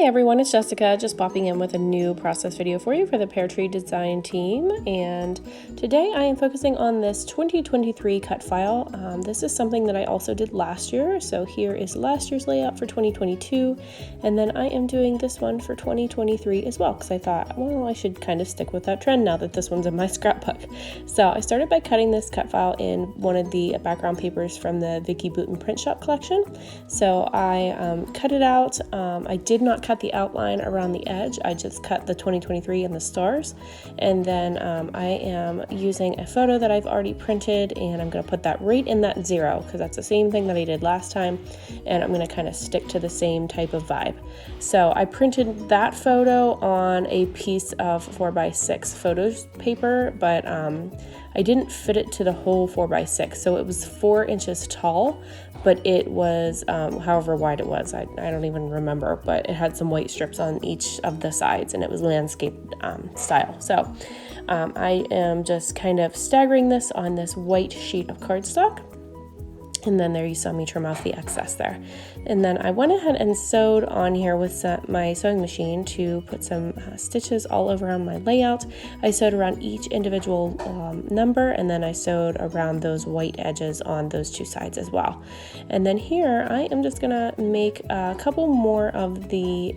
everyone, it's Jessica, just popping in with a new process video for you for the Peartree design team. And today I am focusing on this 2023 cut file. This is something that I also did last year. So here is last year's layout for 2022. And then I am doing this one for 2023 as well, because I thought, well, I should kind of stick with that trend now that this one's in my scrapbook. So I started by cutting this cut file in one of the background papers from the Vicki Boutin print shop collection. So I cut it out. I did not cut the outline around the edge. I just cut the 2023 and the stars. And then I am using a photo that I've already printed, and I'm going to put that right in that 0 because that's the same thing that I did last time. And I'm going to kind of stick to the same type of vibe. So I printed that photo on a piece of 4x6 photos paper, but I didn't fit it to the whole 4x6. So it was 4 inches tall, but it was however wide it was. I don't even remember, but it had some white strips on each of the sides, and it was landscape style. So I am just kind of staggering this on this white sheet of cardstock. And then there you saw me trim off the excess there. And then I went ahead and sewed on here with my sewing machine to put some stitches all over on my layout. I sewed around each individual number, and then I sewed around those white edges on those two sides as well. And then here I am just gonna make a couple more of the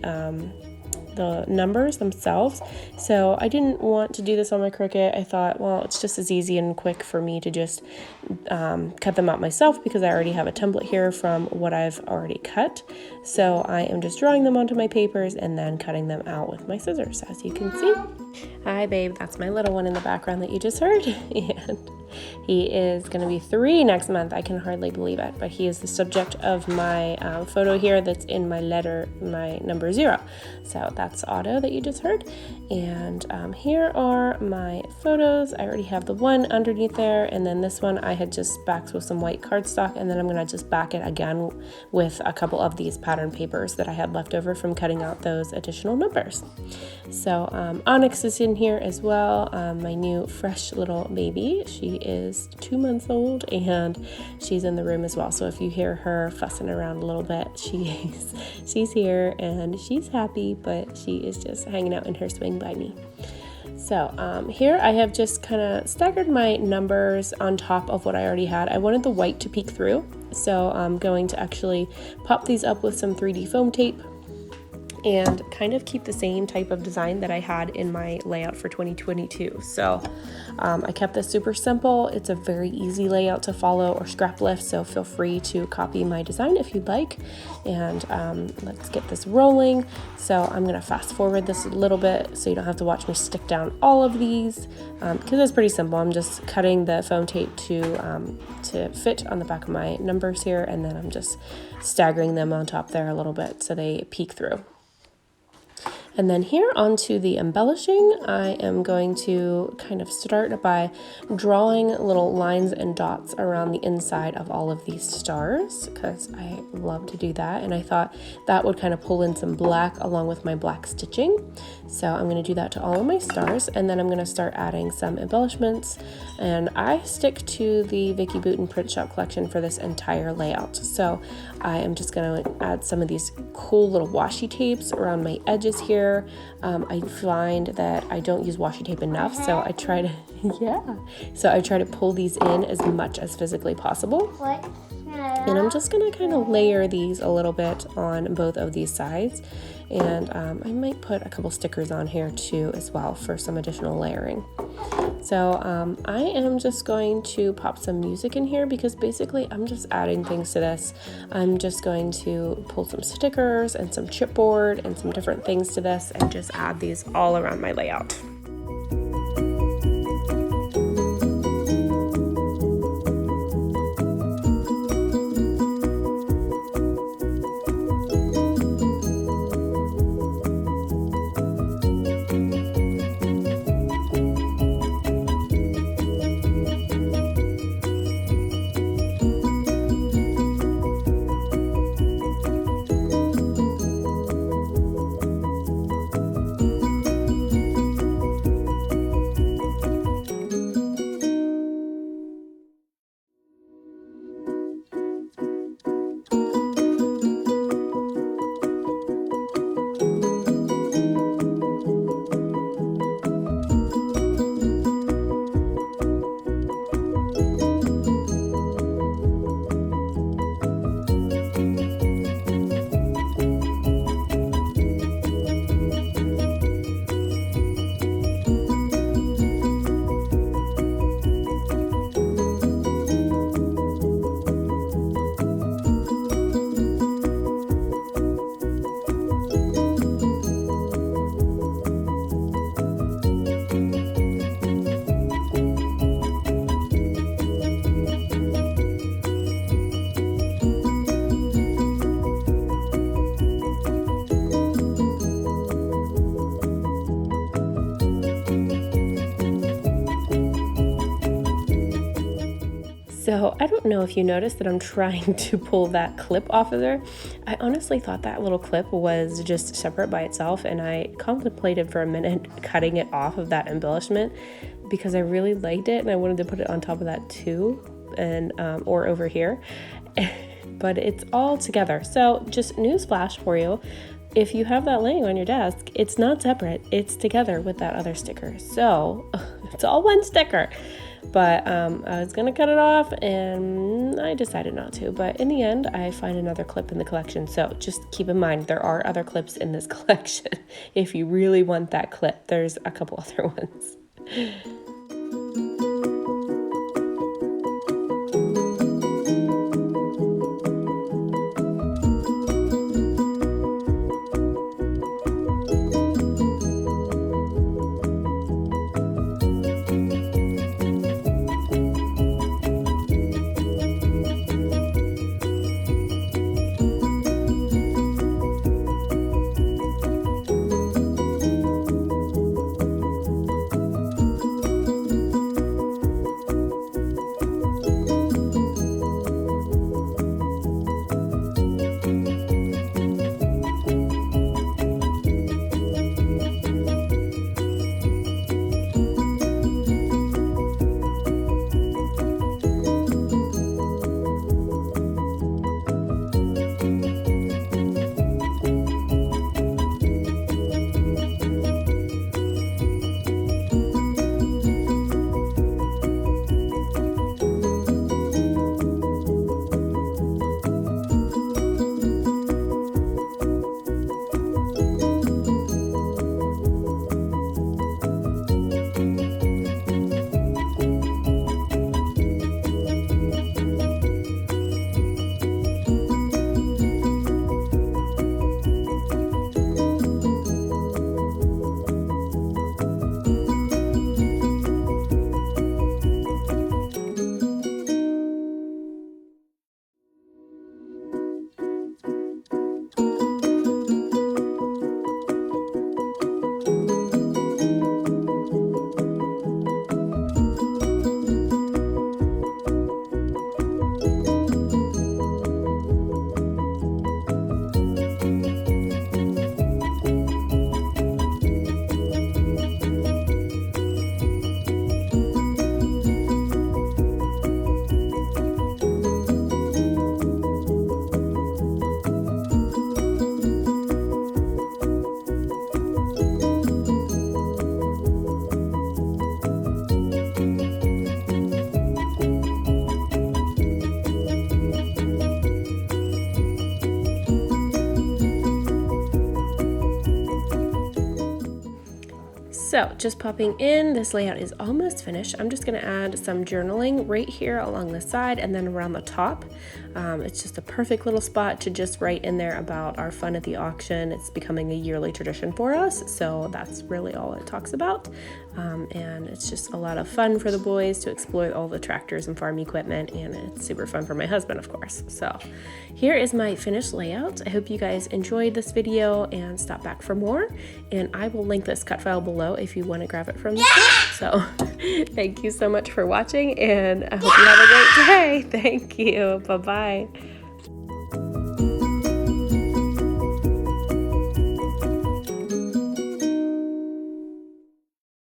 numbers themselves. So I didn't want to do this on my Cricut. I thought, well, it's just as easy and quick for me to just cut them out myself because I already have a template here from what I've already cut. So I am just drawing them onto my papers and then cutting them out with my scissors, as you can see. Hi babe, that's my little one in the background that you just heard. And he is going to be 3 next month. I can hardly believe it, but he is the subject of my photo here that's in my letter, my number 0. So that's Otto that you just heard. And here are my photos. I already have the one underneath there, and then this one I had just backed with some white cardstock, and then I'm going to just back it again with a couple of these pattern papers that I had left over from cutting out those additional numbers. So Onyx is in here as well, my new fresh little baby. She is 2 months old, and she's in the room as well. So if you hear her fussing around a little bit, she's here and she's happy, but she is just hanging out in her swing by me. So here I have just kind of staggered my numbers on top of what I already had. I wanted the white to peek through, so I'm going to actually pop these up with some 3D foam tape and kind of keep the same type of design that I had in my layout for 2022. So I kept this super simple. It's a very easy layout to follow or scrap lift, so feel free to copy my design if you'd like. And let's get this rolling. So I'm gonna fast forward this a little bit so you don't have to watch me stick down all of these, because it's pretty simple. I'm just cutting the foam tape to fit on the back of my numbers here, and then I'm just staggering them on top there a little bit so they peek through. And then here onto the embellishing, I am going to kind of start by drawing little lines and dots around the inside of all of these stars, because I love to do that, and I thought that would kind of pull in some black along with my black stitching. So I'm going to do that to all of my stars, and then I'm going to start adding some embellishments. And I stick to the Vicki Boutin print shop collection for this entire layout. So I am just going to add some of these cool little washi tapes around my edges here. I find that I don't use washi tape enough, so I try to pull these in as much as physically possible. And I'm just gonna kind of layer these a little bit on both of these sides, and I might put a couple stickers on here too as well for some additional layering. So I am just going to pop some music in here because basically I'm just adding things to this. I'm just going to pull some stickers and some chipboard and some different things to this and just add these all around my layout. So I don't know if you noticed that I'm trying to pull that clip off of there. I honestly thought that little clip was just separate by itself, and I contemplated for a minute cutting it off of that embellishment because I really liked it and I wanted to put it on top of that too, and or over here. But it's all together. So just newsflash for you. If you have that laying on your desk, it's not separate, it's together with that other sticker. So it's all one sticker. But I was gonna cut it off and I decided not to. But in the end, I find another clip in the collection. So just keep in mind, there are other clips in this collection. If you really want that clip, there's a couple other ones. So just popping in, this layout is almost finished. I'm just gonna add some journaling right here along the side and then around the top. It's just a perfect little spot to just write in there about our fun at the auction. It's becoming a yearly tradition for us, so that's really all it talks about. And it's just a lot of fun for the boys to explore all the tractors and farm equipment, and it's super fun for my husband, of course. So here is my finished layout. I hope you guys enjoyed this video and stop back for more, and I will link this cut file below if you want to grab it from the store. So thank you so much for watching, and I hope you have a great day. Thank you. Bye-bye.